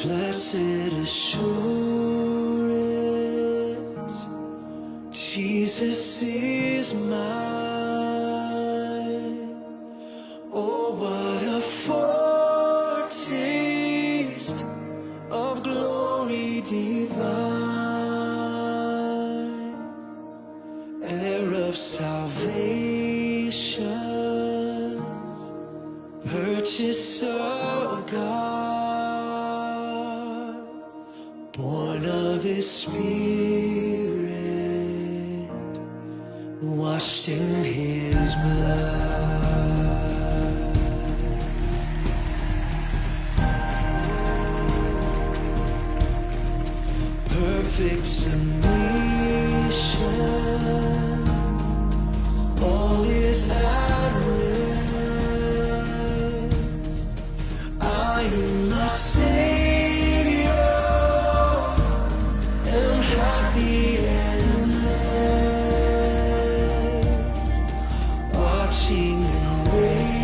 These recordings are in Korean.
Blessed assurance, Jesus is mine. Oh, what a foretaste of glory divine, heir of salvation, purchase of God, born of His Spirit, washed in His blood. Perfect submission, all is at rest. I am my Savior, am happy and blessed, watching and waiting,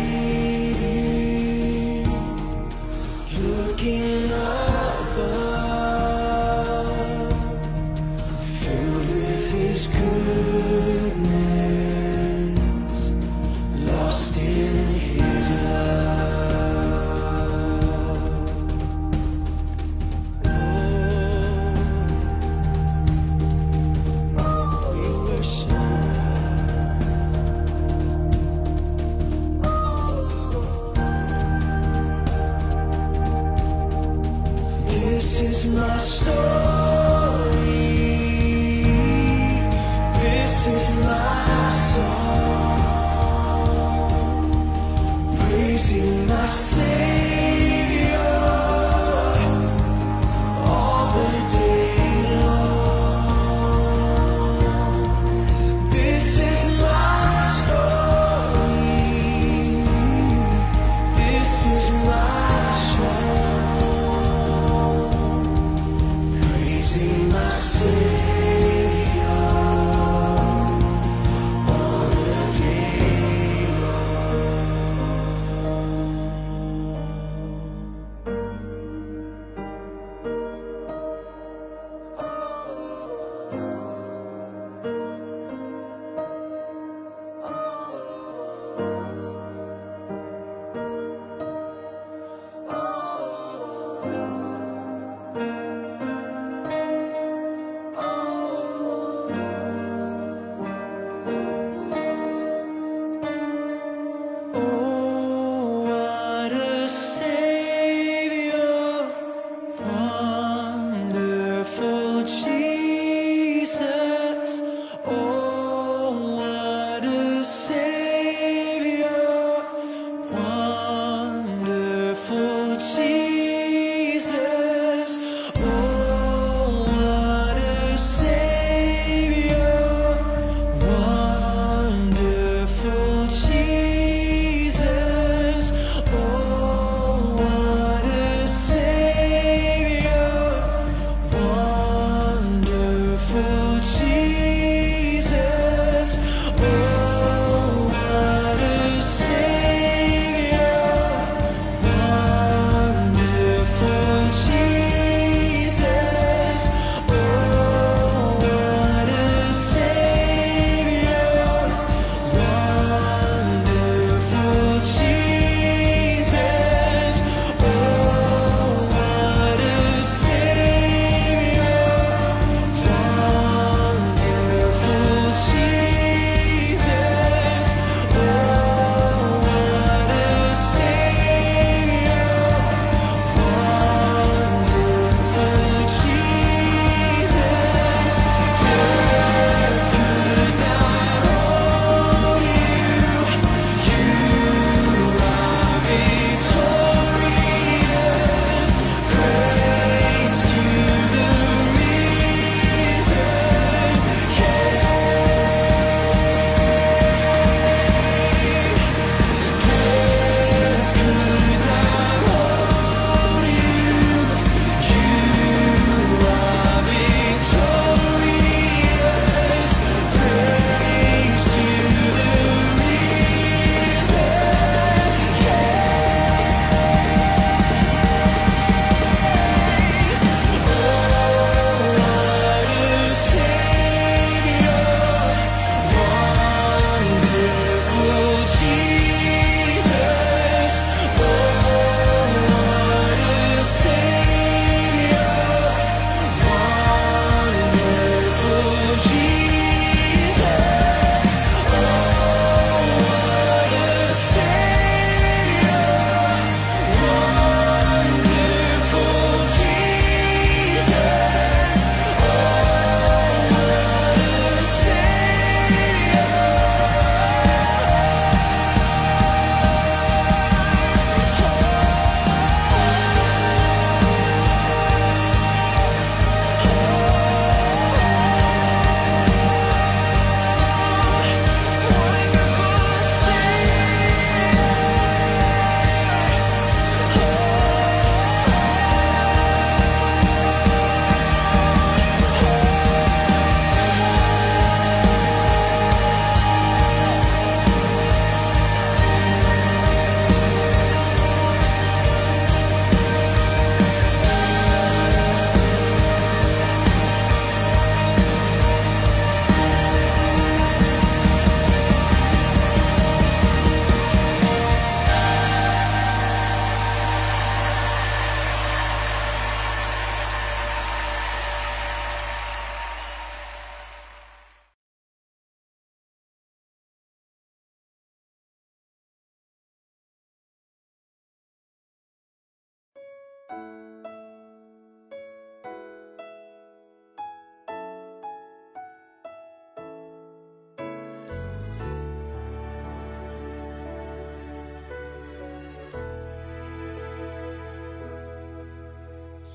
looking above, filled with His goodness, lost in His love. Oh, we worship. This is my story. This is my song, praising my Savior all the day long. This is my story. This is my song, praising my Savior.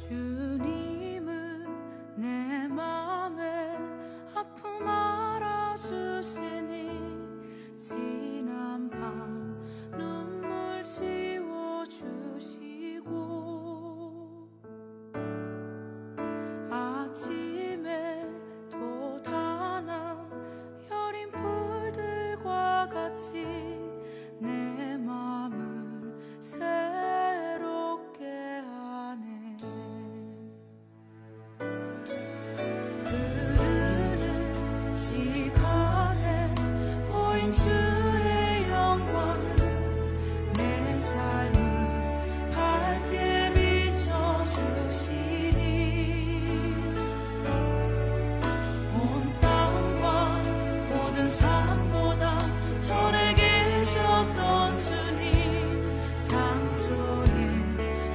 주님은 내 맘에 아픔 알아주시니 지난 밤 눈물 지워주시고 아침에 돋아난 여린 풀들과 같이 내 맘을 새롭게 하네. 흐르는 시간에 보인 주의 영광은 내 삶을 밝게 비춰주시니 온 땅과 모든 삶보다 전에 계셨던 주님 창조의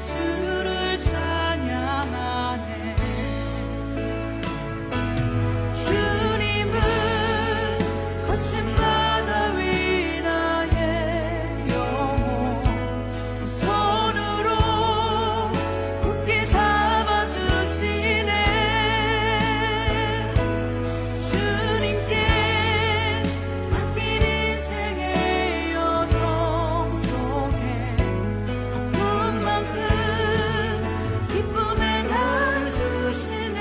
주를 찬양하네. 주님은 거친 바다 위 나의 영혼 두 손으로 굳게 잡아주시네. 주님께 맡긴 인생의 여정 속에 아픔만큼 기쁨에 나주시네.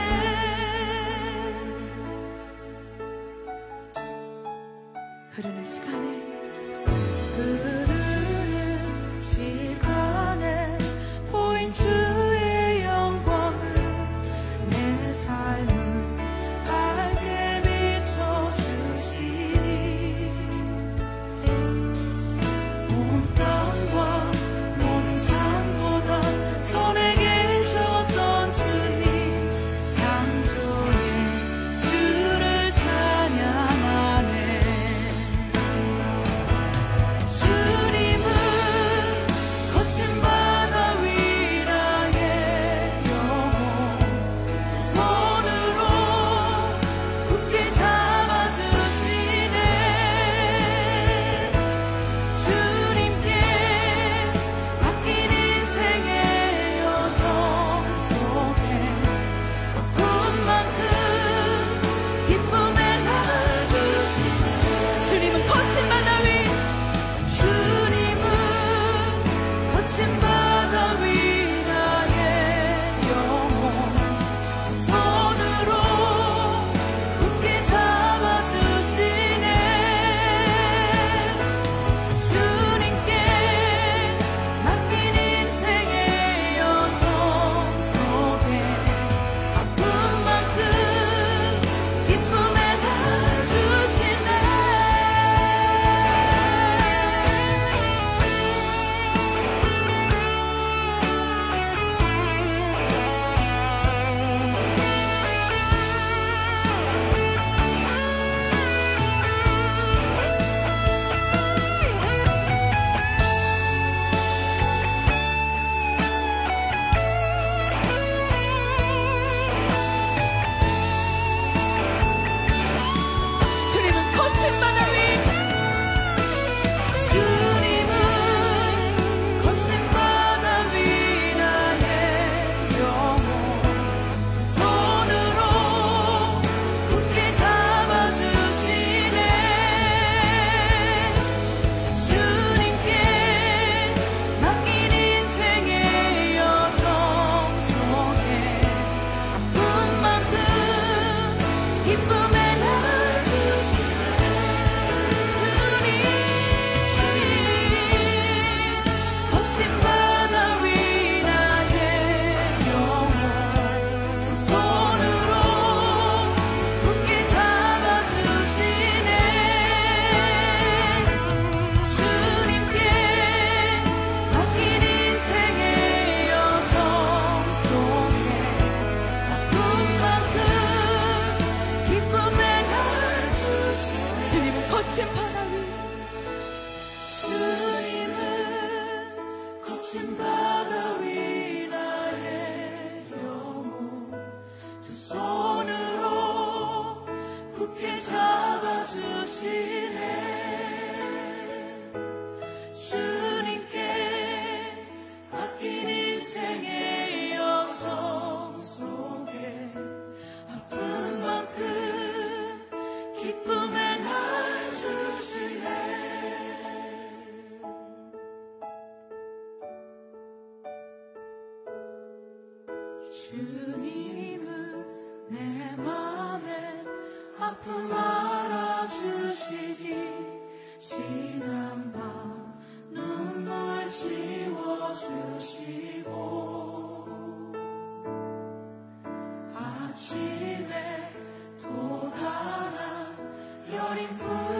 흐르는 시간에 보인 주의 영광은 내 삶을 밝게 비춰주시니 온 땅과 모든 삶보다 전에 계셨던 주님 창조의 주를 찬양하네. 주님은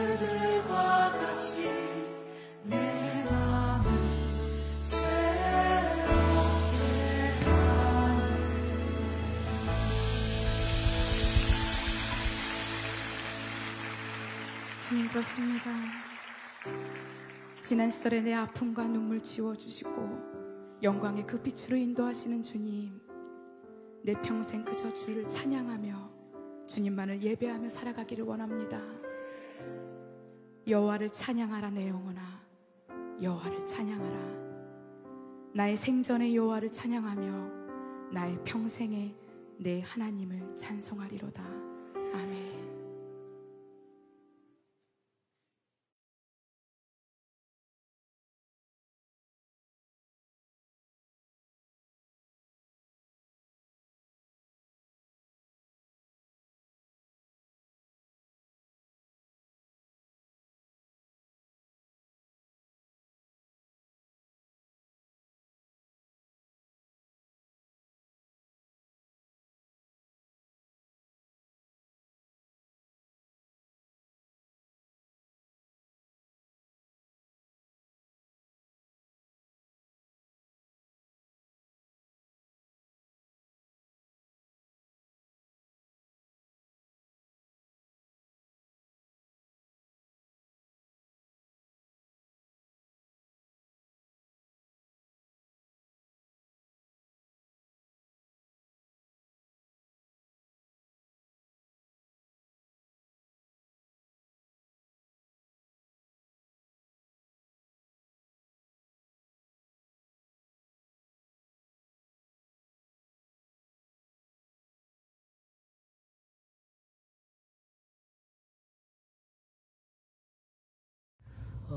그들과 같이 내 마음을 새롭게 하네. 주님, 그렇습니다. 지난 시절에 내 아픔과 눈물 지워주시고 영광의 그 빛으로 인도하시는 주님, 내 평생 그저 주를 찬양하며 주님만을 예배하며 살아가기를 원합니다. 여호와를 찬양하라 내 영혼아, 여호와를 찬양하라. 나의 생전에 여호와를 찬양하며 나의 평생에 내 하나님을 찬송하리로다. 아멘.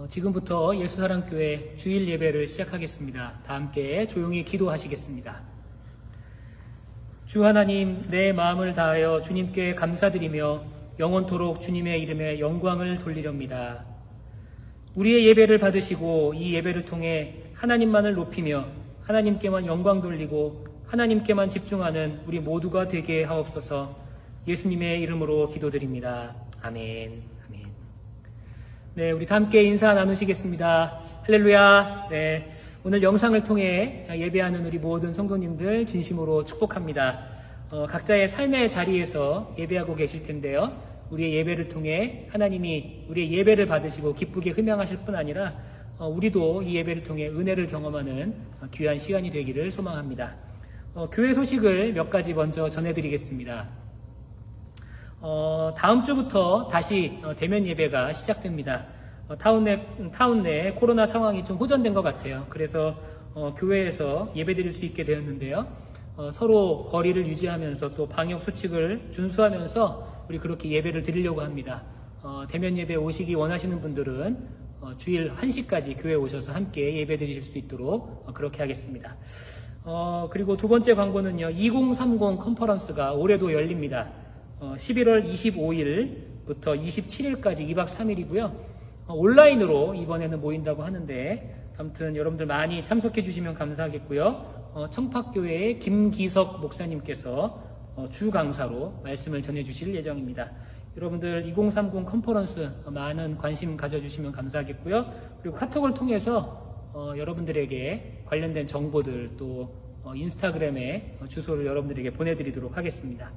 지금부터 예수사랑교회 주일 예배를 시작하겠습니다. 다 함께 조용히 기도하시겠습니다. 주 하나님, 내 마음을 다하여 주님께 감사드리며 영원토록 주님의 이름에 영광을 돌리렵니다. 우리의 예배를 받으시고 이 예배를 통해 하나님만을 높이며 하나님께만 영광 돌리고 하나님께만 집중하는 우리 모두가 되게 하옵소서. 예수님의 이름으로 기도드립니다. 아멘. 네, 우리 다 함께 인사 나누시겠습니다. 할렐루야. 네, 오늘 영상을 통해 예배하는 우리 모든 성도님들 진심으로 축복합니다. 각자의 삶의 자리에서 예배하고 계실 텐데요. 우리의 예배를 통해 하나님이 우리의 예배를 받으시고 기쁘게 흠양하실 뿐 아니라 우리도 이 예배를 통해 은혜를 경험하는 귀한 시간이 되기를 소망합니다. 교회 소식을 몇 가지 먼저 전해드리겠습니다. 다음 주부터 다시 대면 예배가 시작됩니다. 타운 내 코로나 상황이 좀 호전된 것 같아요. 그래서 교회에서 예배 드릴 수 있게 되었는데요. 서로 거리를 유지하면서 또 방역 수칙을 준수하면서 우리 그렇게 예배를 드리려고 합니다. 대면 예배 오시기 원하시는 분들은 주일 1시까지 교회에 오셔서 함께 예배 드리실 수 있도록 그렇게 하겠습니다. 그리고 두 번째 광고는요. 2030 컨퍼런스가 올해도 열립니다. 11월 25일부터 27일까지 2박 3일이고요. 온라인으로 이번에는 모인다고 하는데 아무튼 여러분들 많이 참석해 주시면 감사하겠고요. 청팍교회의 김기석 목사님께서 주 강사로 말씀을 전해 주실 예정입니다. 여러분들 2030 컨퍼런스 많은 관심 가져주시면 감사하겠고요. 그리고 카톡을 통해서 여러분들에게 관련된 정보들 또 인스타그램에 주소를 여러분들에게 보내드리도록 하겠습니다.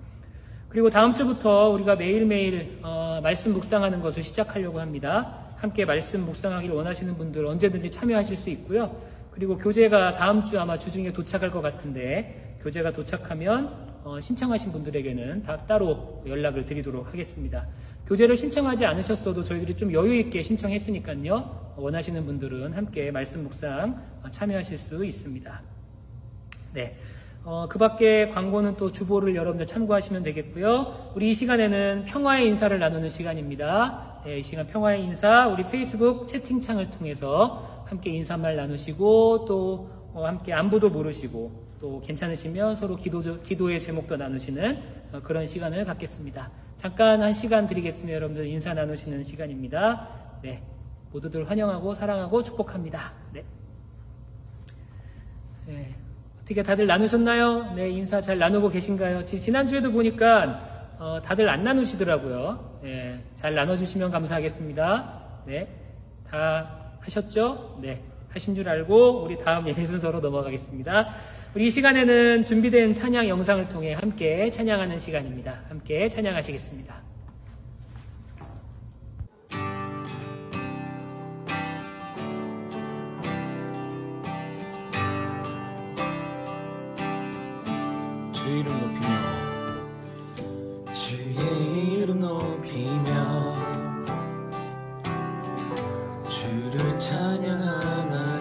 그리고 다음 주부터 우리가 매일매일 말씀 묵상하는 것을 시작하려고 합니다. 함께 말씀 묵상하기를 원하시는 분들 언제든지 참여하실 수 있고요. 그리고 교재가 다음 주 아마 주중에 도착할 것 같은데 교재가 도착하면 신청하신 분들에게는 다 따로 연락을 드리도록 하겠습니다. 교재를 신청하지 않으셨어도 저희들이 좀 여유 있게 신청했으니까요. 원하시는 분들은 함께 말씀 묵상 참여하실 수 있습니다. 네. 그 밖에 광고는 또 주보를 여러분들 참고하시면 되겠고요. 우리 이 시간에는 평화의 인사를 나누는 시간입니다. 네, 이 시간 평화의 인사 우리 페이스북 채팅창을 통해서 함께 인사말 나누시고 또 함께 안부도 물으시고 또 괜찮으시면 서로 기도의 제목도 나누시는 그런 시간을 갖겠습니다. 잠깐 한 시간 드리겠습니다. 여러분들 인사 나누시는 시간입니다. 네, 모두들 환영하고 사랑하고 축복합니다. 네. 어떻게 다들 나누셨나요? 네, 인사 잘 나누고 계신가요? 지난주에도 보니까 다들 안 나누시더라고요. 예, 잘 나눠주시면 감사하겠습니다. 네, 다 하셨죠? 네, 하신 줄 알고 우리 다음 예배 순서로 넘어가겠습니다. 우리 이 시간에는 준비된 찬양 영상을 통해 함께 찬양하는 시간입니다. 함께 찬양하시겠습니다. 주의 이름 높이며 주의 이름 높이며 주를 찬양하나이다.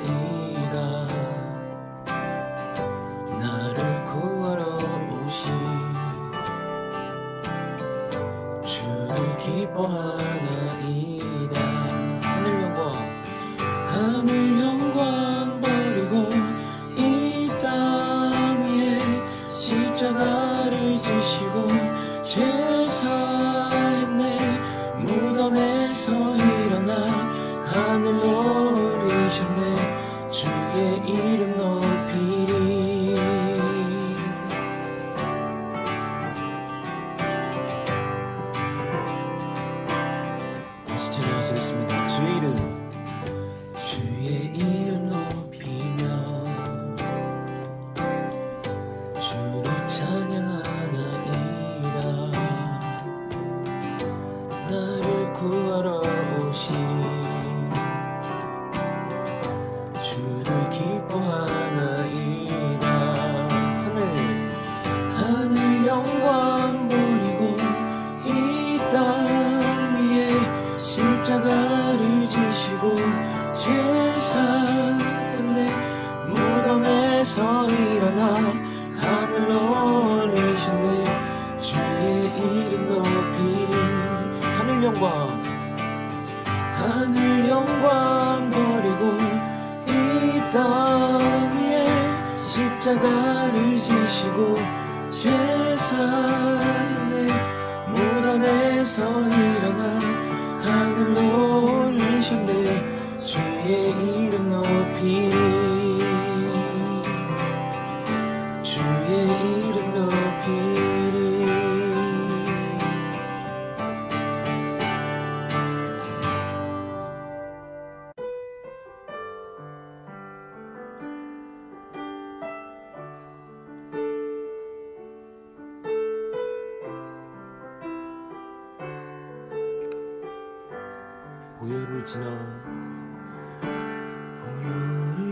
나를 구하러 오신 주를 기뻐하나이다. 하늘 영광 버리고 이 땅 위에 십자가를 지시고 죄 사했네. 무덤에서 일어나 하늘로 오르셨네. 주의 이름 높이리. 다시 찬양하시겠습니다. 주의 이름 높이며 주를 찬양하나이다. 나를 구하러 오신 주를 기뻐하나이다. 하늘 영광 버리고 이 땅 위에 십자가를 지시고 죄 사했네. 무덤에서 일어나 하늘로 올리셨네. 주의 이름 높이리. 하늘 영광 버리고 이 땅 위에 십자가를 지시고 죄 사했네. 무덤에서 일어나 하늘로 올리셨네. 주의 이름 높이리. 주의 이름 높이리. 보혈을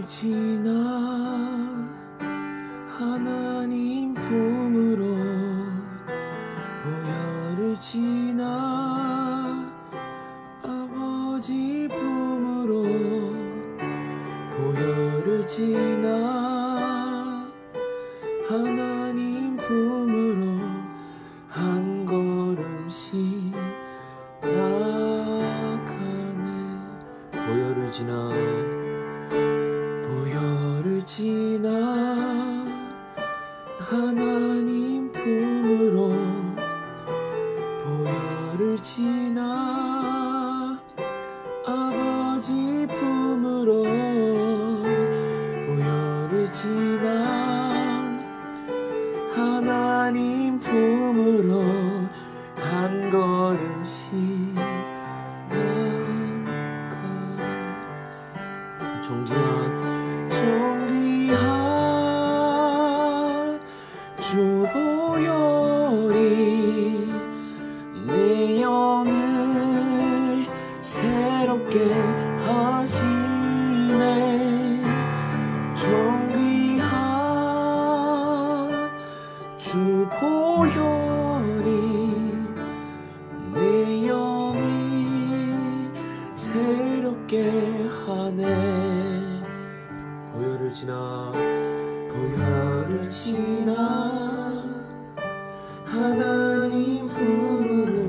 지나 하나님 품으로 보혈을 지나 아버지 품으로 보혈을 지나 하나님 품으로 한 걸음씩 나가네. 보혈을 지나 하나님 품으로 보혈을 지나 아버지 품으로 보혈을 지나 하나님 품으로 한 걸음씩 나가네. 존귀한 주 보혈이 내 영을 새롭게 하시네. 존귀한 주 보혈이 내 영을 새롭게 하네. 보혈을 지나 하나님 품으로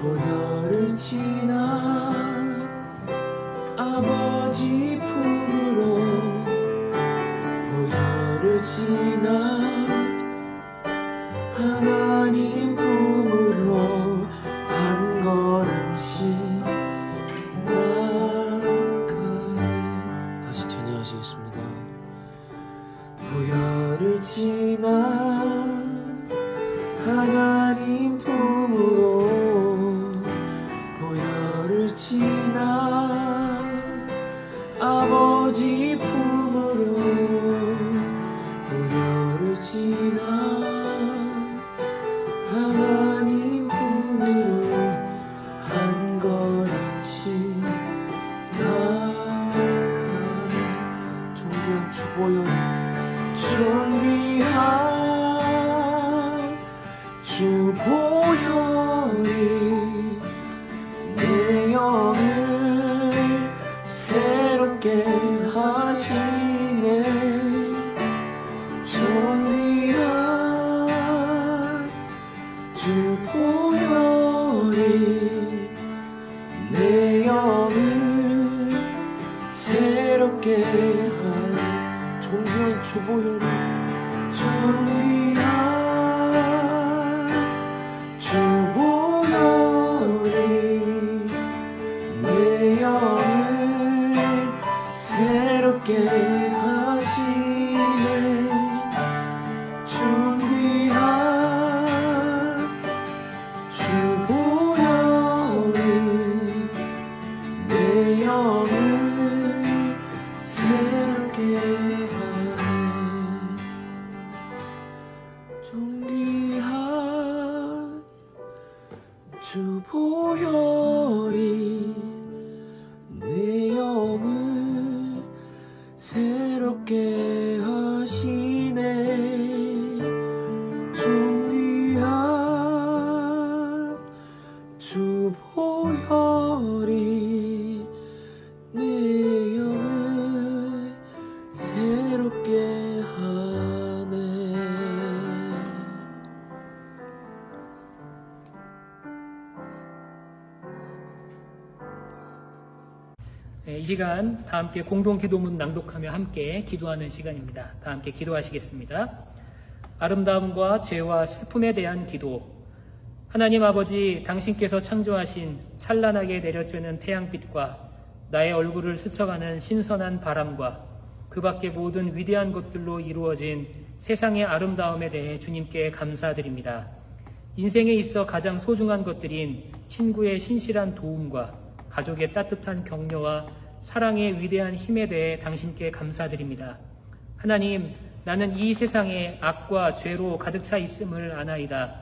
보혈을 지나 아버지 품으로 보혈을 지나 하나님 품으로 한 걸음씩 나가네. 다시 찬양하시겠습니다. 보혈을 지나 하나님 부여를 지나 아버지 품으로 부여를 지나 하나님 품으로 한 걸음씩 나아가는 존귀한 주보혈 존귀한 주보혈이 내 영을 새롭게 하시네. 존귀한 주보혈이 내 영을 새롭게 하네. 존귀한 주보혈이 존귀한 주보혈이 내 영을 새롭게 하시네. 존귀한 주보혈이 내 영을 새롭게 하네. 존귀한 주보혈이 내 영을 새롭게 하시네. 존귀한 주보혈이 내 영을 새롭게 하네. 이 시간 다 함께 공동 기도문 낭독하며 함께 기도하는 시간입니다. 다 함께 기도하시겠습니다. 아름다움과 죄와 슬픔에 대한 기도. 하나님 아버지, 당신께서 창조하신 찬란하게 내려쬐는 태양빛과 나의 얼굴을 스쳐가는 신선한 바람과 그 밖의 모든 위대한 것들로 이루어진 세상의 아름다움에 대해 주님께 감사드립니다. 인생에 있어 가장 소중한 것들인 친구의 신실한 도움과 가족의 따뜻한 격려와 사랑의 위대한 힘에 대해 당신께 감사드립니다. 하나님, 나는 이 세상에 악과 죄로 가득 차 있음을 아나이다.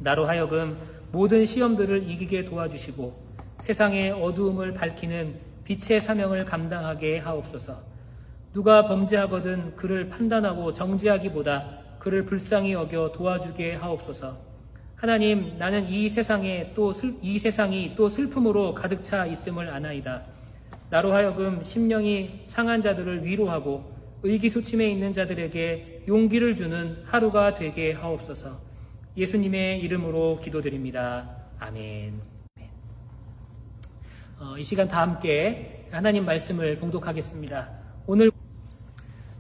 나로 하여금 모든 시험들을 이기게 도와주시고 세상의 어두움을 밝히는 빛의 사명을 감당하게 하옵소서. 누가 범죄하거든 그를 판단하고 정죄하기보다 그를 불쌍히 여겨 도와주게 하옵소서. 하나님, 나는 이 세상이 또 슬픔으로 가득 차 있음을 아나이다. 나로 하여금 심령이 상한 자들을 위로하고 의기소침해 있는 자들에게 용기를 주는 하루가 되게 하옵소서. 예수님의 이름으로 기도드립니다. 아멘. 이 시간 다 함께 하나님 말씀을 봉독하겠습니다.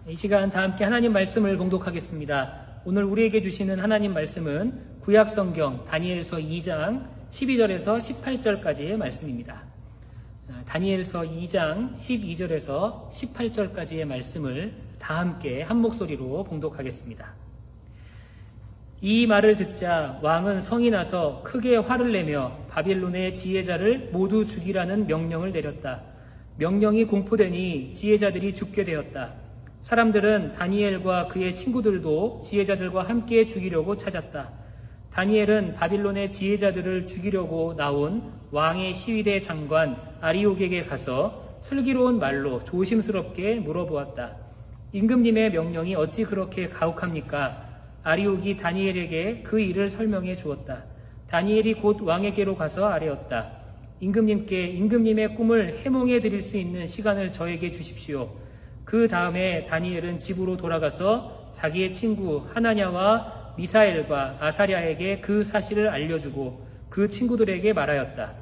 이 시간 다 함께 하나님 말씀을 봉독하겠습니다. 오늘 우리에게 주시는 하나님 말씀은 구약성경 다니엘서 2장 12절에서 18절까지의 말씀입니다. 다니엘서 2장 12절에서 18절까지의 말씀을 다 함께 한 목소리로 봉독하겠습니다. 이 말을 듣자 왕은 성이 나서 크게 화를 내며 바빌론의 지혜자를 모두 죽이라는 명령을 내렸다. 명령이 공포되니 지혜자들이 죽게 되었다. 사람들은 다니엘과 그의 친구들도 지혜자들과 함께 죽이려고 찾았다. 다니엘은 바빌론의 지혜자들을 죽이려고 나온 왕의 시위대 장관 아리옥에게 가서 슬기로운 말로 조심스럽게 물어보았다. 임금님의 명령이 어찌 그렇게 가혹합니까? 아리옥이 다니엘에게 그 일을 설명해 주었다. 다니엘이 곧 왕에게로 가서 아뢰었다. 임금님께 임금님의 꿈을 해몽해 드릴 수 있는 시간을 저에게 주십시오. 그 다음에 다니엘은 집으로 돌아가서 자기의 친구 하나냐와 미사엘과 아사랴에게 그 사실을 알려주고 그 친구들에게 말하였다.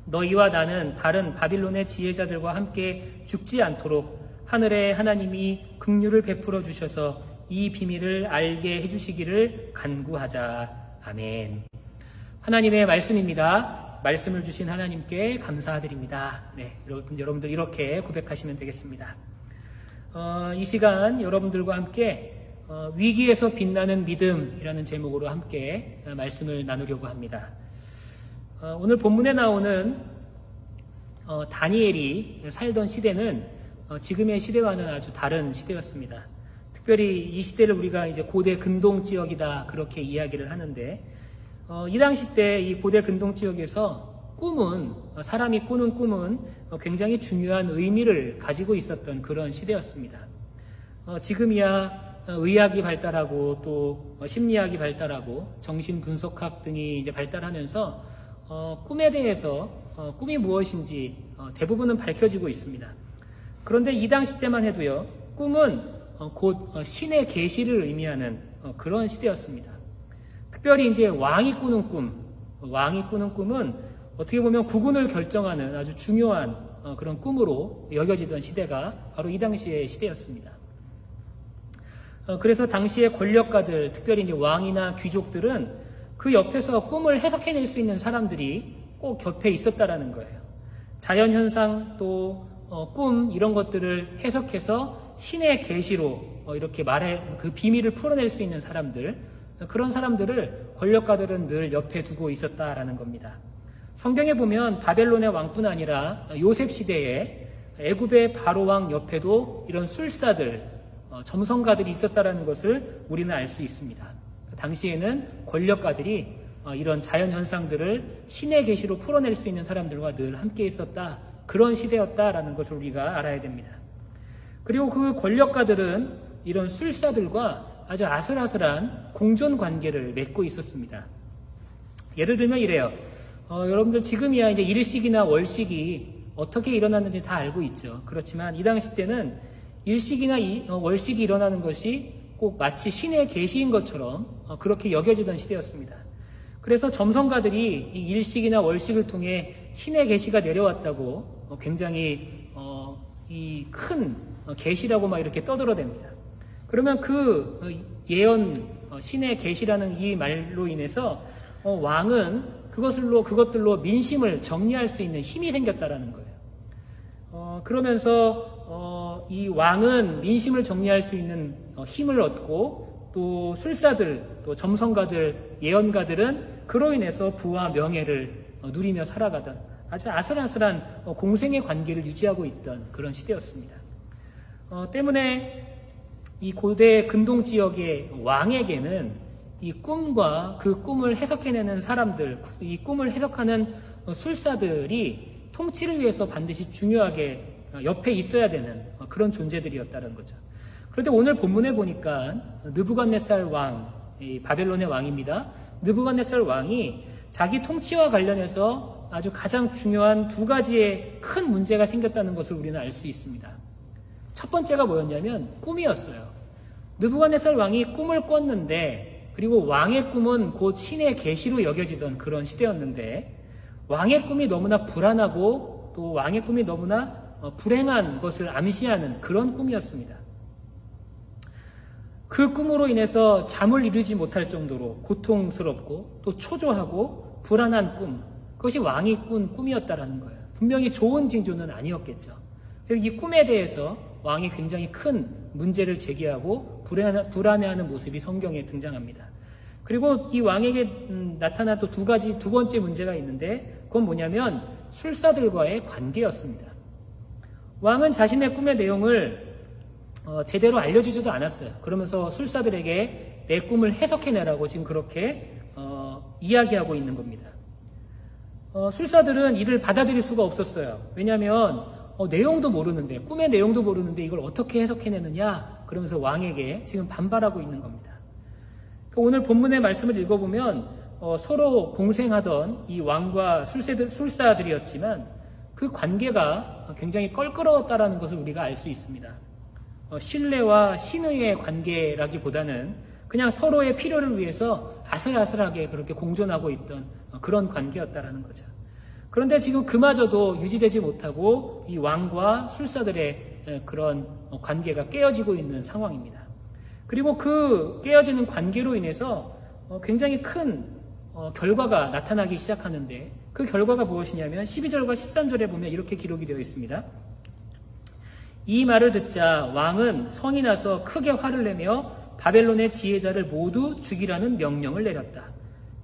너희와 나는 다른 바빌론의 지혜자들과 함께 죽지 않도록 하늘의 하나님이 긍휼을 베풀어 주셔서 이 비밀을 알게 해주시기를 간구하자. 아멘. 하나님의 말씀입니다. 말씀을 주신 하나님께 감사드립니다. 네, 여러분들 이렇게 고백하시면 되겠습니다. 이 시간 여러분들과 함께 위기에서 빛나는 믿음이라는 제목으로 함께 말씀을 나누려고 합니다. 오늘 본문에 나오는 다니엘이 살던 시대는 지금의 시대와는 아주 다른 시대였습니다. 특별히 이 시대를 우리가 이제 고대 근동 지역이다 그렇게 이야기를 하는데 이 당시 때 이 고대 근동 지역에서 사람이 꾸는 꿈은 굉장히 중요한 의미를 가지고 있었던 그런 시대였습니다. 지금이야 의학이 발달하고 또 심리학이 발달하고 정신분석학 등이 이제 발달하면서 꿈에 대해서 꿈이 무엇인지 대부분은 밝혀지고 있습니다. 그런데 이 당시 때만 해도요, 꿈은 곧 신의 계시를 의미하는 그런 시대였습니다. 특별히 이제 왕이 꾸는 꿈은 어떻게 보면 국운을 결정하는 아주 중요한 그런 꿈으로 여겨지던 시대가 바로 이 당시의 시대였습니다. 그래서 당시의 권력가들, 특별히 이제 왕이나 귀족들은 그 옆에서 꿈을 해석해낼 수 있는 사람들이 꼭 곁에 있었다라는 거예요. 자연현상 또 꿈 이런 것들을 해석해서 신의 계시로 이렇게 그 비밀을 풀어낼 수 있는 사람들, 그런 사람들을 권력가들은 늘 옆에 두고 있었다라는 겁니다. 성경에 보면 바벨론의 왕뿐 아니라 요셉 시대에 애굽의 바로왕 옆에도 이런 술사들, 점성가들이 있었다라는 것을 우리는 알 수 있습니다. 당시에는 권력가들이 이런 자연현상들을 신의 계시로 풀어낼 수 있는 사람들과 늘 함께 있었다, 그런 시대였다라는 것을 우리가 알아야 됩니다. 그리고 그 권력가들은 이런 술사들과 아주 아슬아슬한 공존관계를 맺고 있었습니다. 예를 들면 이래요. 여러분들 지금이야 이제 일식이나 월식이 어떻게 일어났는지 다 알고 있죠. 그렇지만 이 당시 때는 일식이나 월식이 일어나는 것이 꼭 마치 신의 계시인 것처럼 그렇게 여겨지던 시대였습니다. 그래서 점성가들이 이 일식이나 월식을 통해 신의 계시가 내려왔다고 굉장히 이 큰 계시라고 막 이렇게 떠들어댑니다. 그러면 그 예언 신의 계시라는 이 말로 인해서 왕은 그것들로 민심을 정리할 수 있는 힘이 생겼다라는 거예요. 그러면서 이 왕은 민심을 정리할 수 있는 힘을 얻고 또 술사들, 또 점성가들, 예언가들은 그로 인해서 부와 명예를 누리며 살아가던 아주 아슬아슬한 공생의 관계를 유지하고 있던 그런 시대였습니다. 때문에 이 고대 근동 지역의 왕에게는 이 꿈과 그 꿈을 해석해내는 사람들, 이 꿈을 해석하는 술사들이 통치를 위해서 반드시 중요하게 옆에 있어야 되는 그런 존재들이었다는 거죠. 그런데 오늘 본문에 보니까 느부갓네살 왕, 이 바벨론의 왕입니다. 느부갓네살 왕이 자기 통치와 관련해서 아주 가장 중요한 두 가지의 큰 문제가 생겼다는 것을 우리는 알 수 있습니다. 첫 번째가 뭐였냐면 꿈이었어요. 느부갓네살 왕이 꿈을 꿨는데, 그리고 왕의 꿈은 곧 신의 계시로 여겨지던 그런 시대였는데, 왕의 꿈이 너무나 불안하고 또 왕의 꿈이 너무나 불행한 것을 암시하는 그런 꿈이었습니다. 그 꿈으로 인해서 잠을 이루지 못할 정도로 고통스럽고 또 초조하고 불안한 꿈, 그것이 왕이 꾼 꿈이었다라는 거예요. 분명히 좋은 징조는 아니었겠죠. 이 꿈에 대해서 왕이 굉장히 큰 문제를 제기하고 불안해하는 모습이 성경에 등장합니다. 그리고 이 왕에게 나타난 또 두 번째 문제가 있는데, 그건 뭐냐면 술사들과의 관계였습니다. 왕은 자신의 꿈의 내용을 제대로 알려주지도 않았어요. 그러면서 술사들에게 내 꿈을 해석해내라고 지금 그렇게 이야기하고 있는 겁니다. 술사들은 이를 받아들일 수가 없었어요. 왜냐하면 내용도 모르는데, 꿈의 내용도 모르는데 이걸 어떻게 해석해내느냐, 그러면서 왕에게 지금 반발하고 있는 겁니다. 오늘 본문의 말씀을 읽어보면 서로 공생하던 이 왕과 술사들이었지만 그 관계가 굉장히 껄끄러웠다라는 것을 우리가 알 수 있습니다. 신뢰와 신의의 관계라기보다는 그냥 서로의 필요를 위해서 아슬아슬하게 그렇게 공존하고 있던 그런 관계였다라는 거죠. 그런데 지금 그마저도 유지되지 못하고 이 왕과 술사들의 그런 관계가 깨어지고 있는 상황입니다. 그리고 그 깨어지는 관계로 인해서 굉장히 큰 결과가 나타나기 시작하는데, 그 결과가 무엇이냐면 12절과 13절에 보면 이렇게 기록이 되어 있습니다. 이 말을 듣자 왕은 성이 나서 크게 화를 내며 바벨론의 지혜자를 모두 죽이라는 명령을 내렸다.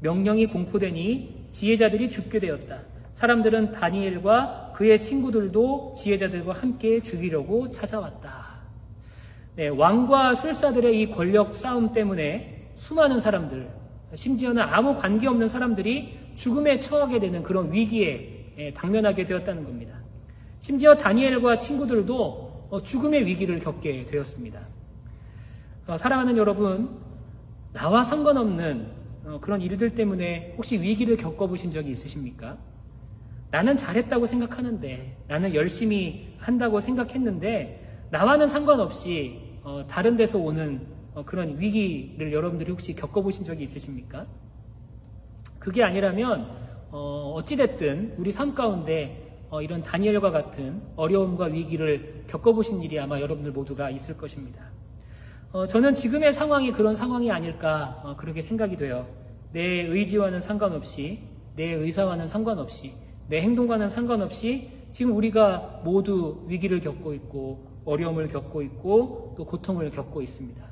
명령이 공포되니 지혜자들이 죽게 되었다. 사람들은 다니엘과 그의 친구들도 지혜자들과 함께 죽이려고 찾아왔다. 네, 왕과 술사들의 이 권력 싸움 때문에 수많은 사람들, 심지어는 아무 관계없는 사람들이 죽음에 처하게 되는 그런 위기에 당면하게 되었다는 겁니다. 심지어 다니엘과 친구들도 죽음의 위기를 겪게 되었습니다. 사랑하는 여러분, 나와 상관없는 그런 일들 때문에 혹시 위기를 겪어보신 적이 있으십니까? 나는 잘했다고 생각하는데, 나는 열심히 한다고 생각했는데 나와는 상관없이 다른 데서 오는 그런 위기를 여러분들이 혹시 겪어보신 적이 있으십니까? 그게 아니라면 어찌됐든 우리 삶 가운데 이런 다니엘과 같은 어려움과 위기를 겪어보신 일이 아마 여러분들 모두가 있을 것입니다. 저는 지금의 상황이 그런 상황이 아닐까 그렇게 생각이 돼요. 내 의지와는 상관없이, 내 의사와는 상관없이, 내 행동과는 상관없이 지금 우리가 모두 위기를 겪고 있고 어려움을 겪고 있고 또 고통을 겪고 있습니다.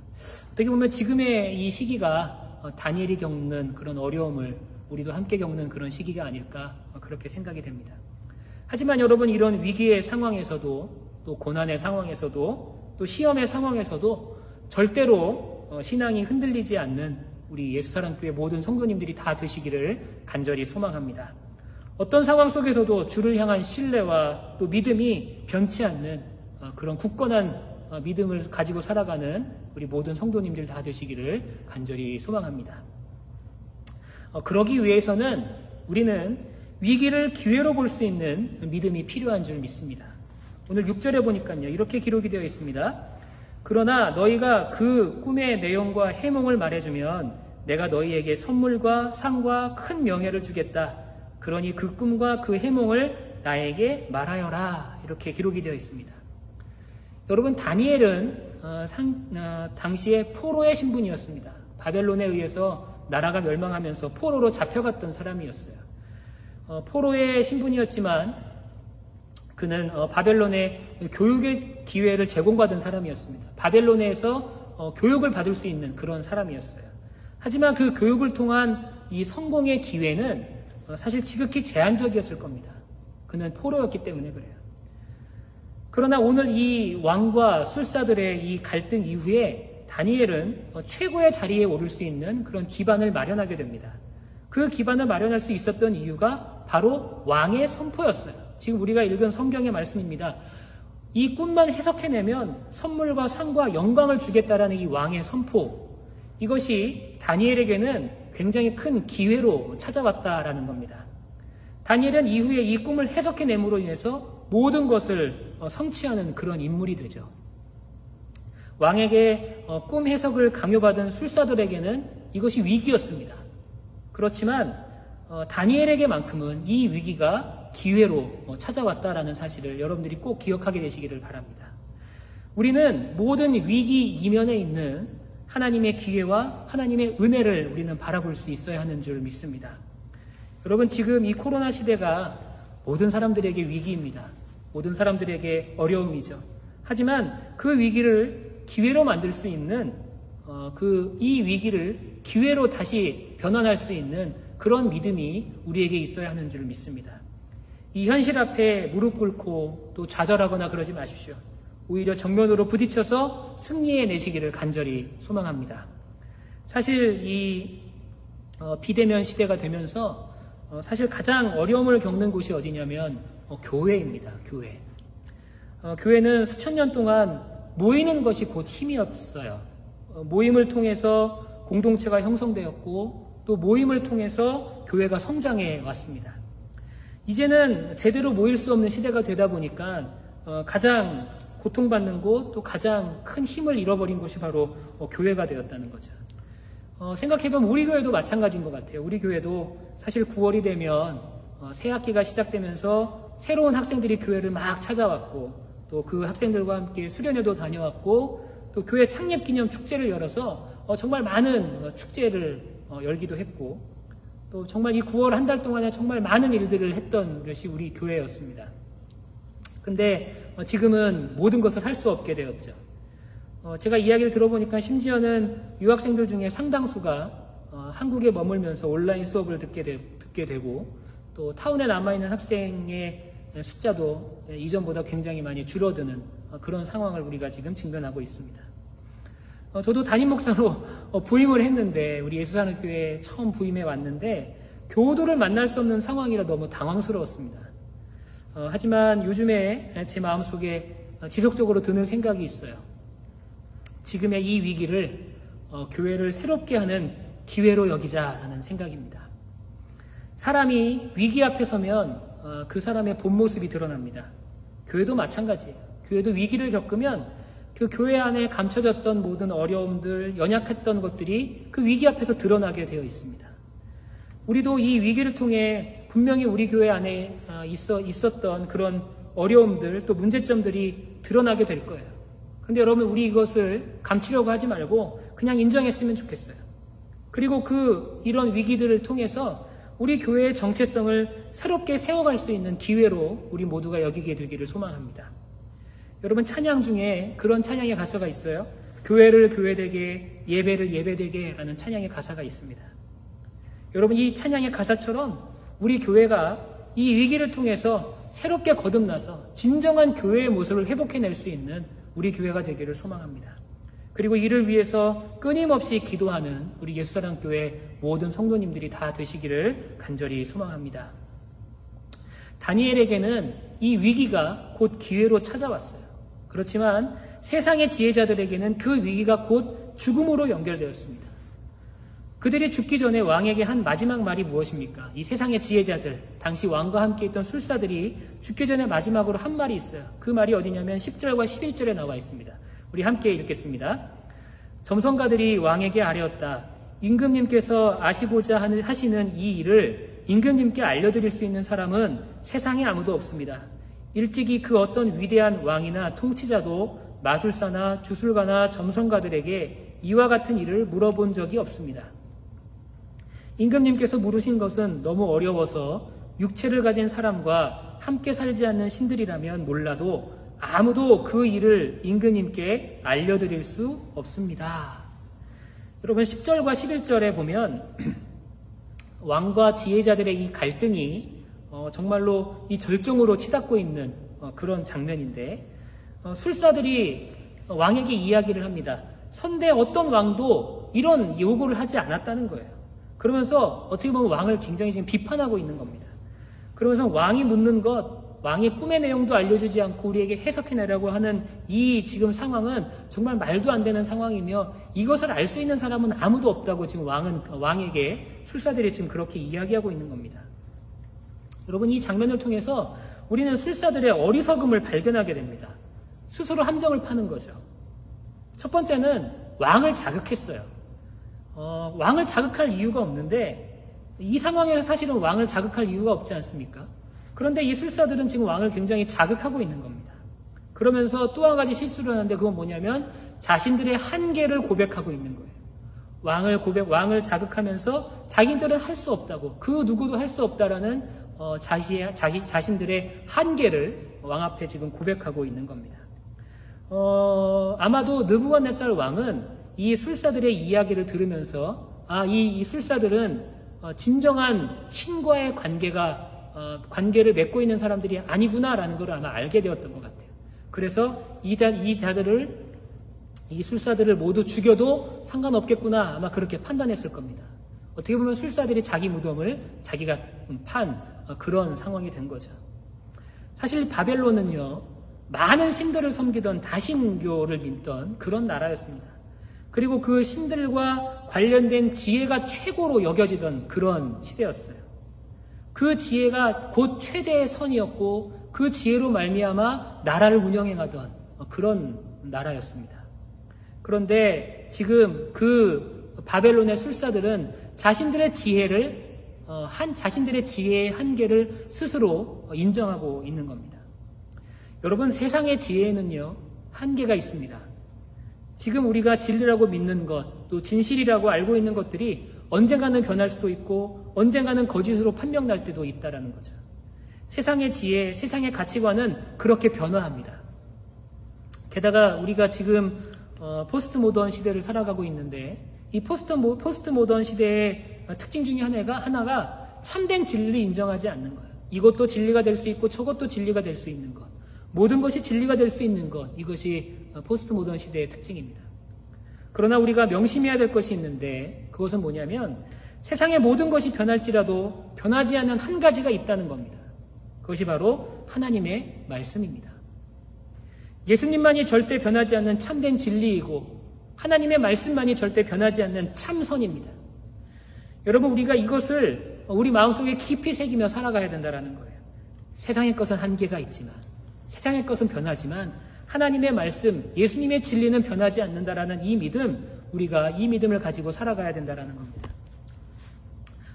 어떻게 보면 지금의 이 시기가 다니엘이 겪는 그런 어려움을 우리도 함께 겪는 그런 시기가 아닐까 그렇게 생각이 됩니다. 하지만 여러분, 이런 위기의 상황에서도 또 고난의 상황에서도 또 시험의 상황에서도 절대로 신앙이 흔들리지 않는 우리 예수사랑교회 모든 성도님들이 다 되시기를 간절히 소망합니다. 어떤 상황 속에서도 주를 향한 신뢰와 또 믿음이 변치 않는 그런 굳건한 믿음을 가지고 살아가는 우리 모든 성도님들 다 되시기를 간절히 소망합니다. 그러기 위해서는 우리는 위기를 기회로 볼 수 있는 믿음이 필요한 줄 믿습니다. 오늘 6절에 보니까요, 이렇게 기록이 되어 있습니다. 그러나 너희가 그 꿈의 내용과 해몽을 말해주면 내가 너희에게 선물과 상과 큰 명예를 주겠다. 그러니 그 꿈과 그 해몽을 나에게 말하여라. 이렇게 기록이 되어 있습니다. 여러분, 다니엘은 당시에 포로의 신분이었습니다. 바벨론에 의해서 나라가 멸망하면서 포로로 잡혀갔던 사람이었어요. 포로의 신분이었지만 그는 바벨론의 교육의 기회를 제공받은 사람이었습니다. 바벨론에서 교육을 받을 수 있는 그런 사람이었어요. 하지만 그 교육을 통한 이 성공의 기회는 사실 지극히 제한적이었을 겁니다. 그는 포로였기 때문에 그래요. 그러나 오늘 이 왕과 술사들의 이 갈등 이후에 다니엘은 최고의 자리에 오를 수 있는 그런 기반을 마련하게 됩니다. 그 기반을 마련할 수 있었던 이유가 바로 왕의 선포였어요. 지금 우리가 읽은 성경의 말씀입니다. 이 꿈만 해석해내면 선물과 상과 영광을 주겠다라는 이 왕의 선포, 이것이 다니엘에게는 굉장히 큰 기회로 찾아왔다라는 겁니다. 다니엘은 이후에 이 꿈을 해석해냄으로 인해서 모든 것을 성취하는 그런 인물이 되죠. 왕에게 꿈 해석을 강요받은 술사들에게는 이것이 위기였습니다. 그렇지만 다니엘에게만큼은 이 위기가 기회로 찾아왔다라는 사실을 여러분들이 꼭 기억하게 되시기를 바랍니다. 우리는 모든 위기 이면에 있는 하나님의 기회와 하나님의 은혜를 우리는 바라볼 수 있어야 하는 줄 믿습니다. 여러분, 지금 이 코로나 시대가 모든 사람들에게 위기입니다. 모든 사람들에게 어려움이죠. 하지만 그 위기를 기회로 만들 수 있는 이 위기를 기회로 다시 변환할 수 있는 그런 믿음이 우리에게 있어야 하는 줄 믿습니다. 이 현실 앞에 무릎 꿇고 또 좌절하거나 그러지 마십시오. 오히려 정면으로 부딪혀서 승리해 내시기를 간절히 소망합니다. 사실 이 비대면 시대가 되면서 사실 가장 어려움을 겪는 곳이 어디냐면 교회입니다. 교회. 교회는 수천 년 동안 모이는 것이 곧 힘이었어요. 모임을 통해서 공동체가 형성되었고 또 모임을 통해서 교회가 성장해 왔습니다. 이제는 제대로 모일 수 없는 시대가 되다 보니까 가장 고통받는 곳, 또 가장 큰 힘을 잃어버린 곳이 바로 교회가 되었다는 거죠. 생각해보면 우리 교회도 마찬가지인 것 같아요. 우리 교회도 사실 9월이 되면 새 학기가 시작되면서 새로운 학생들이 교회를 막 찾아왔고 또 그 학생들과 함께 수련회도 다녀왔고 또 교회 창립기념 축제를 열어서 정말 많은 축제를 열기도 했고 또 정말 이 9월 한 달 동안에 정말 많은 일들을 했던 것이 우리 교회였습니다. 근데 지금은 모든 것을 할 수 없게 되었죠. 제가 이야기를 들어보니까 심지어는 유학생들 중에 상당수가 한국에 머물면서 온라인 수업을 듣게 되고 또 타운에 남아있는 학생의 숫자도 이전보다 굉장히 많이 줄어드는 그런 상황을 우리가 지금 직면하고 있습니다. 저도 담임 목사로 부임을 했는데 우리 예수사랑교회에 처음 부임해 왔는데 교우들을 만날 수 없는 상황이라 너무 당황스러웠습니다. 하지만 요즘에 제 마음속에 지속적으로 드는 생각이 있어요. 지금의 이 위기를 교회를 새롭게 하는 기회로 여기자라는 생각입니다. 사람이 위기 앞에 서면 그 사람의 본 모습이 드러납니다. 교회도 마찬가지예요. 교회도 위기를 겪으면 그 교회 안에 감춰졌던 모든 어려움들, 연약했던 것들이 그 위기 앞에서 드러나게 되어 있습니다. 우리도 이 위기를 통해 분명히 우리 교회 안에 있었던 그런 어려움들 또 문제점들이 드러나게 될 거예요. 근데 여러분 우리 이것을 감추려고 하지 말고 그냥 인정했으면 좋겠어요. 그리고 이런 위기들을 통해서 우리 교회의 정체성을 새롭게 세워갈 수 있는 기회로 우리 모두가 여기게 되기를 소망합니다. 여러분 찬양 중에 그런 찬양의 가사가 있어요. 교회를 교회되게, 예배를 예배되게 라는 찬양의 가사가 있습니다. 여러분 이 찬양의 가사처럼 우리 교회가 이 위기를 통해서 새롭게 거듭나서 진정한 교회의 모습을 회복해낼 수 있는 우리 교회가 되기를 소망합니다. 그리고 이를 위해서 끊임없이 기도하는 우리 예수사랑교회 모든 성도님들이 다 되시기를 간절히 소망합니다. 다니엘에게는 이 위기가 곧 기회로 찾아왔어요. 그렇지만 세상의 지혜자들에게는 그 위기가 곧 죽음으로 연결되었습니다. 그들이 죽기 전에 왕에게 한 마지막 말이 무엇입니까? 이 세상의 지혜자들, 당시 왕과 함께 있던 술사들이 죽기 전에 마지막으로 한 말이 있어요. 그 말이 어디냐면 10절과 11절에 나와 있습니다. 우리 함께 읽겠습니다. 점성가들이 왕에게 아뢰었다. 임금님께서 아시고자 하시는 이 일을 임금님께 알려드릴 수 있는 사람은 세상에 아무도 없습니다. 일찍이 그 어떤 위대한 왕이나 통치자도 마술사나 주술가나 점성가들에게 이와 같은 일을 물어본 적이 없습니다. 임금님께서 물으신 것은 너무 어려워서 육체를 가진 사람과 함께 살지 않는 신들이라면 몰라도 아무도 그 일을 임금님께 알려드릴 수 없습니다. 여러분 10절과 11절에 보면 왕과 지혜자들의 이 갈등이 정말로 이 절정으로 치닫고 있는 그런 장면인데 술사들이 왕에게 이야기를 합니다. 선대 어떤 왕도 이런 요구를 하지 않았다는 거예요. 그러면서 어떻게 보면 왕을 굉장히 지금 비판하고 있는 겁니다. 그러면서 왕이 묻는 것, 왕의 꿈의 내용도 알려주지 않고 우리에게 해석해내라고 하는 이 지금 상황은 정말 말도 안 되는 상황이며 이것을 알 수 있는 사람은 아무도 없다고 지금 왕에게 술사들이 지금 그렇게 이야기하고 있는 겁니다. 여러분 이 장면을 통해서 우리는 술사들의 어리석음을 발견하게 됩니다. 스스로 함정을 파는 거죠. 첫 번째는 왕을 자극했어요. 왕을 자극할 이유가 없는데 이 상황에서 사실은 왕을 자극할 이유가 없지 않습니까? 그런데 이 술사들은 지금 왕을 굉장히 자극하고 있는 겁니다. 그러면서 또 한 가지 실수를 하는데 그건 뭐냐면 자신들의 한계를 고백하고 있는 거예요. 왕을 자극하면서 자기들은 할 수 없다고, 그 누구도 할 수 없다라는 자신들의 한계를 왕 앞에 지금 고백하고 있는 겁니다. 아마도 느부갓네살 왕은 이 술사들의 이야기를 들으면서 이 술사들은 진정한 신과의 관계를 맺고 있는 사람들이 아니구나라는 걸 아마 알게 되었던 것 같아요. 그래서 이 술사들을 모두 죽여도 상관없겠구나 아마 그렇게 판단했을 겁니다. 어떻게 보면 술사들이 자기 무덤을 자기가 판 그런 상황이 된 거죠. 사실 바벨론은요, 많은 신들을 섬기던 다신교를 믿던 그런 나라였습니다. 그리고 그 신들과 관련된 지혜가 최고로 여겨지던 그런 시대였어요. 그 지혜가 곧 최대의 선이었고 그 지혜로 말미암아 나라를 운영해가던 그런 나라였습니다. 그런데 지금 그 바벨론의 술사들은 자신들의 지혜의 한계를 스스로 인정하고 있는 겁니다. 여러분 세상의 지혜에는요 한계가 있습니다. 지금 우리가 진리라고 믿는 것, 또 진실이라고 알고 있는 것들이 언젠가는 변할 수도 있고 언젠가는 거짓으로 판명날 때도 있다라는 거죠. 세상의 지혜, 세상의 가치관은 그렇게 변화합니다. 게다가 우리가 지금 포스트 모던 시대를 살아가고 있는데 이 포스트 모던 시대의 특징 중에 하나가 참된 진리를 인정하지 않는 거예요. 이것도 진리가 될 수 있고 저것도 진리가 될 수 있는 것. 모든 것이 진리가 될 수 있는 것. 이것이 포스트 모던 시대의 특징입니다. 그러나 우리가 명심해야 될 것이 있는데 그것은 뭐냐면 세상의 모든 것이 변할지라도 변하지 않는 한 가지가 있다는 겁니다. 그것이 바로 하나님의 말씀입니다. 예수님만이 절대 변하지 않는 참된 진리이고 하나님의 말씀만이 절대 변하지 않는 참선입니다. 여러분, 우리가 이것을 우리 마음속에 깊이 새기며 살아가야 된다는 거예요. 세상의 것은 한계가 있지만, 세상의 것은 변하지만 하나님의 말씀, 예수님의 진리는 변하지 않는다라는 이 믿음, 우리가 이 믿음을 가지고 살아가야 된다는 겁니다.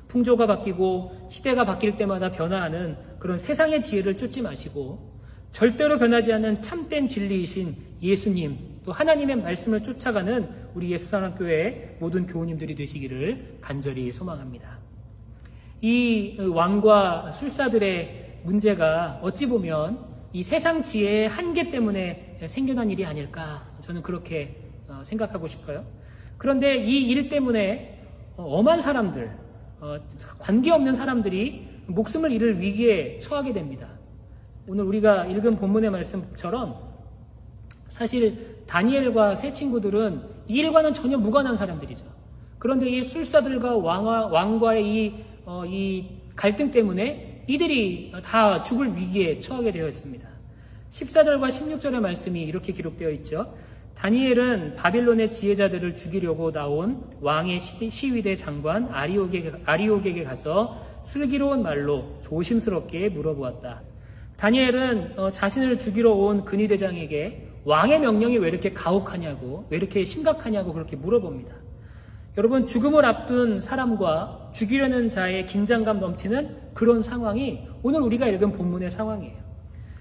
풍조가 바뀌고 시대가 바뀔 때마다 변화하는 그런 세상의 지혜를 쫓지 마시고 절대로 변하지 않는 참된 진리이신 예수님, 또 하나님의 말씀을 쫓아가는 우리 예수사랑교회의 모든 교우님들이 되시기를 간절히 소망합니다. 이 왕과 술사들의 문제가 어찌 보면 이 세상 지혜의 한계 때문에 생겨난 일이 아닐까, 저는 그렇게 생각하고 싶어요. 그런데 이 일 때문에 엄한 사람들, 관계없는 사람들이 목숨을 잃을 위기에 처하게 됩니다. 오늘 우리가 읽은 본문의 말씀처럼 사실 다니엘과 세 친구들은 이 일과는 전혀 무관한 사람들이죠. 그런데 이 술사들과 왕과의 이 갈등 때문에 이들이 다 죽을 위기에 처하게 되어 있습니다. 14절과 16절의 말씀이 이렇게 기록되어 있죠. 다니엘은 바빌론의 지혜자들을 죽이려고 나온 왕의 시위대 장관 아리옥에게 가서 슬기로운 말로 조심스럽게 물어보았다. 다니엘은 자신을 죽이러 온 근위대장에게 왕의 명령이 왜 이렇게 가혹하냐고, 왜 이렇게 심각하냐고 그렇게 물어봅니다. 여러분, 죽음을 앞둔 사람과 죽이려는 자의 긴장감 넘치는 그런 상황이 오늘 우리가 읽은 본문의 상황이에요.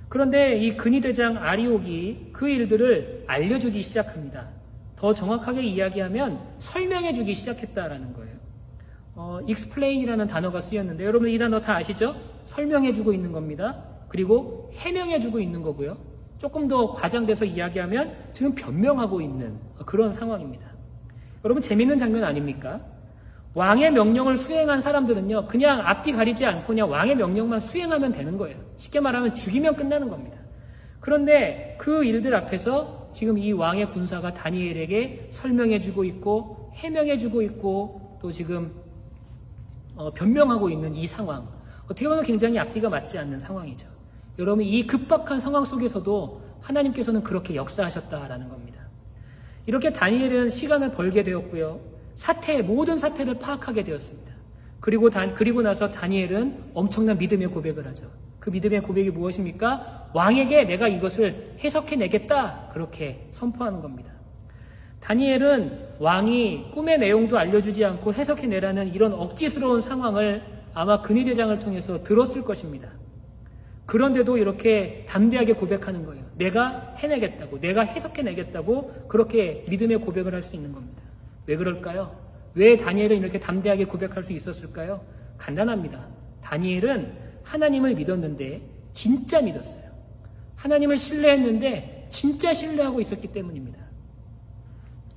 그런데 이 근위대장 아리옥이 그 일들을 알려주기 시작합니다. 더 정확하게 이야기하면 설명해주기 시작했다라는 거예요. explain이라는 단어가 쓰였는데 여러분 이 단어 다 아시죠? 설명해주고 있는 겁니다. 그리고 해명해주고 있는 거고요. 조금 더 과장돼서 이야기하면 지금 변명하고 있는 그런 상황입니다. 여러분, 재밌는 장면 아닙니까? 왕의 명령을 수행한 사람들은요, 그냥 앞뒤 가리지 않고 그냥 왕의 명령만 수행하면 되는 거예요. 쉽게 말하면 죽이면 끝나는 겁니다. 그런데 그 일들 앞에서 지금 이 왕의 군사가 다니엘에게 설명해주고 있고 해명해주고 있고 또 지금 변명하고 있는 이 상황, 어떻게 보면 굉장히 앞뒤가 맞지 않는 상황이죠. 여러분, 이 급박한 상황 속에서도 하나님께서는 그렇게 역사하셨다라는 겁니다. 이렇게 다니엘은 시간을 벌게 되었고요. 모든 사태를 파악하게 되었습니다. 그리고 나서 다니엘은 엄청난 믿음의 고백을 하죠. 그 믿음의 고백이 무엇입니까? 왕에게 내가 이것을 해석해내겠다, 그렇게 선포하는 겁니다. 다니엘은 왕이 꿈의 내용도 알려주지 않고 해석해내라는 이런 억지스러운 상황을 아마 근위대장을 통해서 들었을 것입니다. 그런데도 이렇게 담대하게 고백하는 거예요. 내가 해내겠다고, 내가 해석해내겠다고 그렇게 믿음의 고백을 할 수 있는 겁니다. 왜 그럴까요? 왜 다니엘은 이렇게 담대하게 고백할 수 있었을까요? 간단합니다. 다니엘은 하나님을 믿었는데 진짜 믿었어요. 하나님을 신뢰했는데 진짜 신뢰하고 있었기 때문입니다.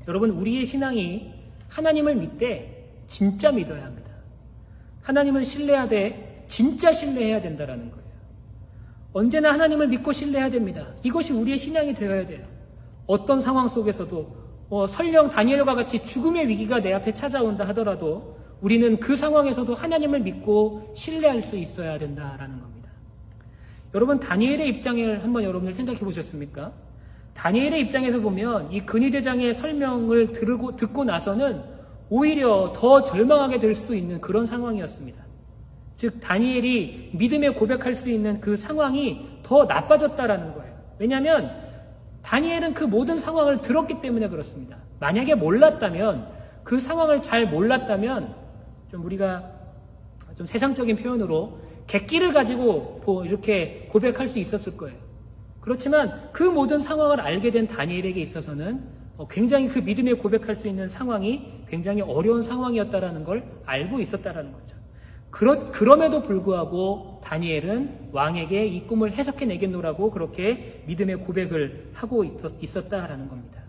여러분, 우리의 신앙이 하나님을 믿되 진짜 믿어야 합니다. 하나님을 신뢰하되 진짜 신뢰해야 된다는 거예요. 언제나 하나님을 믿고 신뢰해야 됩니다. 이것이 우리의 신앙이 되어야 돼요. 어떤 상황 속에서도 설령 다니엘과 같이 죽음의 위기가 내 앞에 찾아온다 하더라도 우리는 그 상황에서도 하나님을 믿고 신뢰할 수 있어야 된다라는 겁니다. 여러분, 다니엘의 입장을 한번 여러분들 생각해 보셨습니까? 다니엘의 입장에서 보면 이 근위대장의 설명을 듣고 나서는 오히려 더 절망하게 될 수도 있는 그런 상황이었습니다. 즉, 다니엘이 믿음에 고백할 수 있는 그 상황이 더 나빠졌다라는 거예요. 왜냐하면 다니엘은 그 모든 상황을 들었기 때문에 그렇습니다. 만약에 몰랐다면, 그 상황을 잘 몰랐다면 우리가 좀 세상적인 표현으로 객기를 가지고 이렇게 고백할 수 있었을 거예요. 그렇지만 그 모든 상황을 알게 된 다니엘에게 있어서는 굉장히 그 믿음에 고백할 수 있는 상황이 굉장히 어려운 상황이었다라는 걸 알고 있었다라는 거죠. 그럼에도 불구하고 다니엘은 왕에게 이 꿈을 해석해내겠노라고 그렇게 믿음의 고백을 하고 있었다라는 겁니다.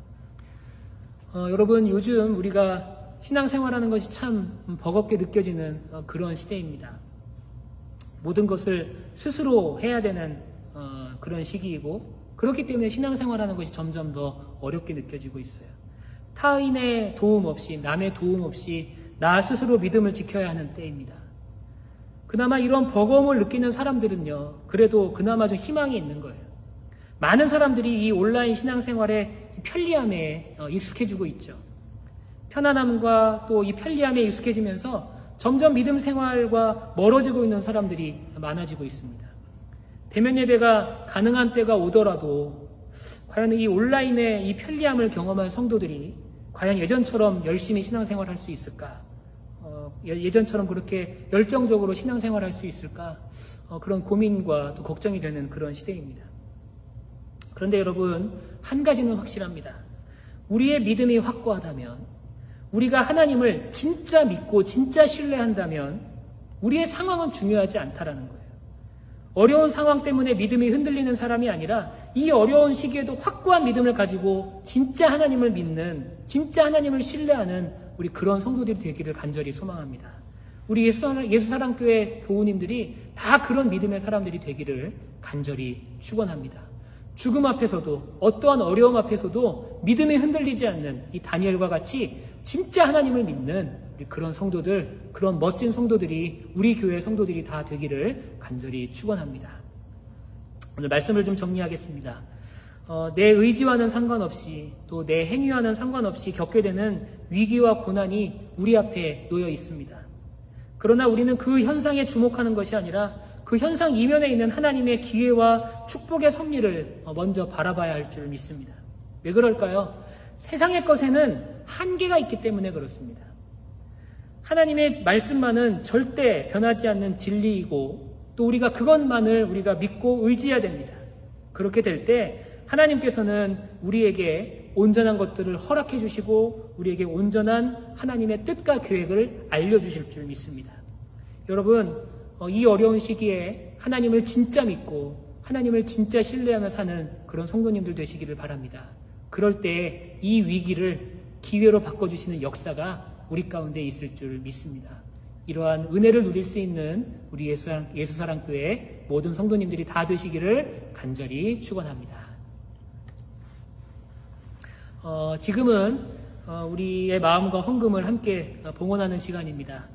여러분, 요즘 우리가 신앙생활하는 것이 참 버겁게 느껴지는 그런 시대입니다. 모든 것을 스스로 해야 되는 그런 시기이고, 그렇기 때문에 신앙생활하는 것이 점점 더 어렵게 느껴지고 있어요. 타인의 도움 없이, 남의 도움 없이 나 스스로 믿음을 지켜야 하는 때입니다. 그나마 이런 버거움을 느끼는 사람들은요, 그래도 그나마 좀 희망이 있는 거예요. 많은 사람들이 이 온라인 신앙생활의 편리함에 익숙해지고 있죠. 편안함과 또 이 편리함에 익숙해지면서 점점 믿음 생활과 멀어지고 있는 사람들이 많아지고 있습니다. 대면 예배가 가능한 때가 오더라도 과연 이 온라인의 이 편리함을 경험한 성도들이 과연 예전처럼 열심히 신앙생활할 수 있을까? 예전처럼 그렇게 열정적으로 신앙생활할 수 있을까? 그런 고민과 또 걱정이 되는 그런 시대입니다. 그런데 여러분, 한 가지는 확실합니다. 우리의 믿음이 확고하다면, 우리가 하나님을 진짜 믿고 진짜 신뢰한다면 우리의 상황은 중요하지 않다라는 거예요. 어려운 상황 때문에 믿음이 흔들리는 사람이 아니라 이 어려운 시기에도 확고한 믿음을 가지고 진짜 하나님을 믿는, 진짜 하나님을 신뢰하는 우리 그런 성도들이 되기를 간절히 소망합니다. 우리 예수사랑교회 교우님들이 다 그런 믿음의 사람들이 되기를 간절히 축원합니다. 죽음 앞에서도, 어떠한 어려움 앞에서도 믿음이 흔들리지 않는 이 다니엘과 같이 진짜 하나님을 믿는 우리 그런 성도들, 그런 멋진 성도들이, 우리 교회 성도들이 다 되기를 간절히 축원합니다. 오늘 말씀을 좀 정리하겠습니다. 내 의지와는 상관없이, 또 내 행위와는 상관없이 겪게 되는 위기와 고난이 우리 앞에 놓여 있습니다. 그러나 우리는 그 현상에 주목하는 것이 아니라 그 현상 이면에 있는 하나님의 기회와 축복의 섭리를 먼저 바라봐야 할 줄 믿습니다. 왜 그럴까요? 세상의 것에는 한계가 있기 때문에 그렇습니다. 하나님의 말씀만은 절대 변하지 않는 진리이고, 또 우리가 그것만을 우리가 믿고 의지해야 됩니다. 그렇게 될 때 하나님께서는 우리에게 온전한 것들을 허락해 주시고 우리에게 온전한 하나님의 뜻과 계획을 알려주실 줄 믿습니다. 여러분, 이 어려운 시기에 하나님을 진짜 믿고 하나님을 진짜 신뢰하며 사는 그런 성도님들 되시기를 바랍니다. 그럴 때 이 위기를 기회로 바꿔주시는 역사가 우리 가운데 있을 줄 믿습니다. 이러한 은혜를 누릴 수 있는 우리 예수사랑교회 모든 성도님들이 다 되시기를 간절히 축원합니다. 지금은 우리의 마음과 헌금을 함께 봉헌하는 시간입니다.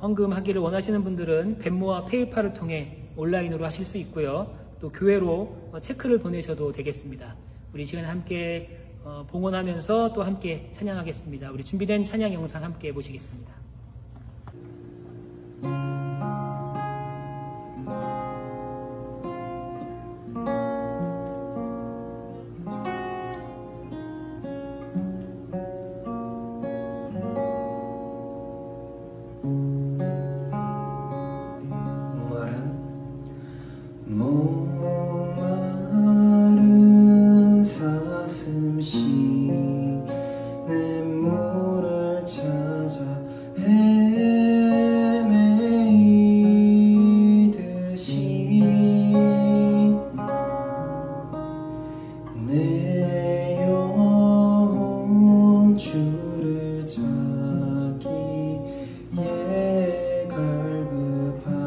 헌금하기를 원하시는 분들은 벤모와 페이팔을 통해 온라인으로 하실 수 있고요. 또 교회로 체크를 보내셔도 되겠습니다. 우리 시간에 함께 봉헌하면서 또 함께 찬양하겠습니다. 우리 준비된 찬양 영상 함께 보시겠습니다. 목마른 사슴시 냇물을 찾아 헤매이듯이 내 영혼 주를 찾기에 갈급하나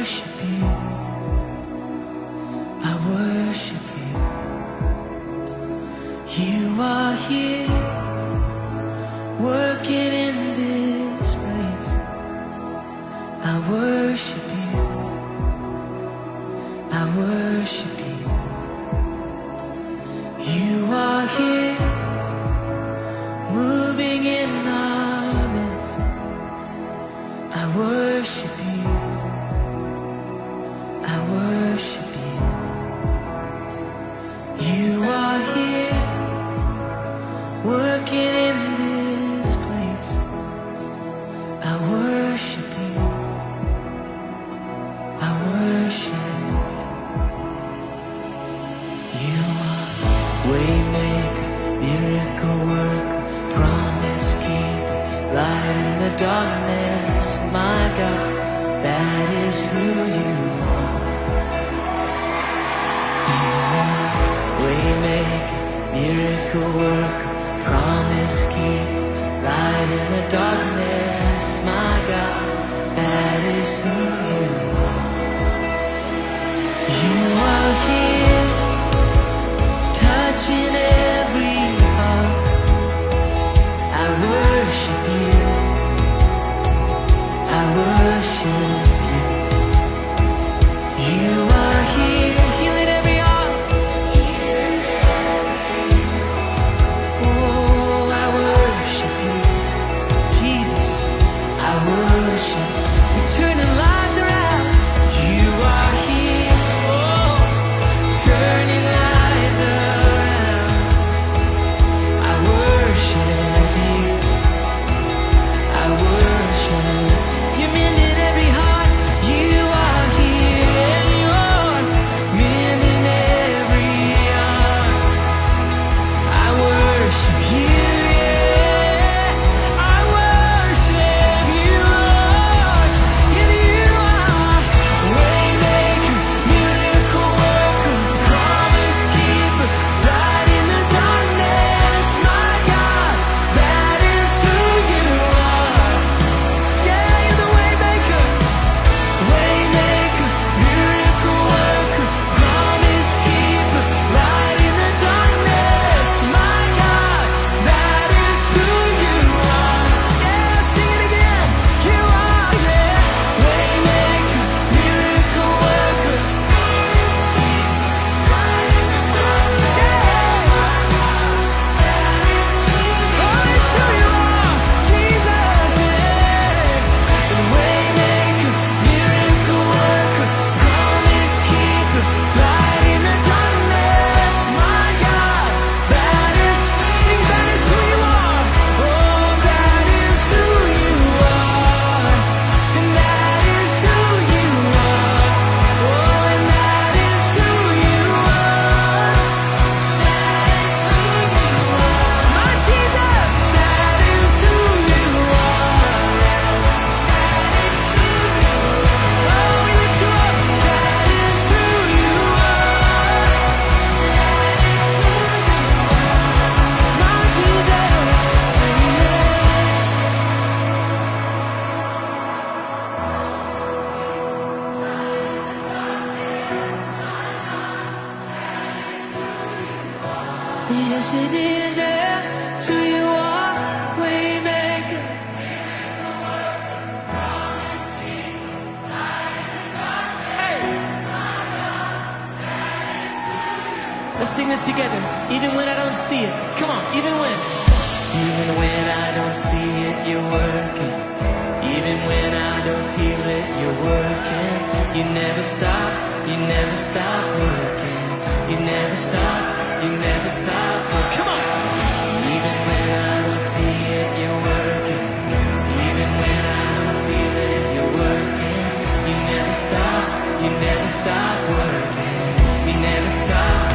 worship you. I worship you. You are here, working in this place. I worship you. I worship you. You are here, moving in our midst. I worship you. I worship you. You are here, working in this place. I worship you. I worship you. You are waymaker, miracle worker, promise keeper, light in the darkness. My God, that is who you are. You are waymaker, miracle worker, promise keeper, light in the darkness. My God, that is who you are. You are here, touching every heart. I worship you. I worship you. You are here, healing every heart. Oh, I worship you, Jesus. I worship. You're turning lives around. You are here, oh, turning lives around. I worship you. I worship. You're mending every heart. You are here, and you're mending every heart. I worship you, yeah. I worship you, Lord. And you are waymaker, miracle worker, promise keeper, light in the darkness. My God, that is who you are. Yeah, you're the waymaker, waymaker, miracle worker, promise keeper, light in the darkness. My God, that is who you are. Yeah, sing it again. You are, yeah, waymaker, miracle worker, promise keeper, light in the darkness. Oh, it's who you are, Jesus. Yeah, waymaker, miracle worker, promise keeper, light in the darkness. My God, that is, sing, that is who you are. Oh, that is who you are. And that is who you are. Oh, and that is who you are. That is who you are. My Jesus, that is who you are. That is who you are. Oh, we lift you up. That is who you are. That is who you are. My Jesus. Yes, it is, yeah. It's who you are, waymaker. Let's sing this together. Even when I don't see it. Come on, even when. Even when I don't see it, you're working. Even when I don't feel it, you're working. You never stop, you never stop working. You never stop, you never stop working. Come on. Even when I don't see it, you're working. Even when I don't feel it, you're working. You never stop working. You never stop.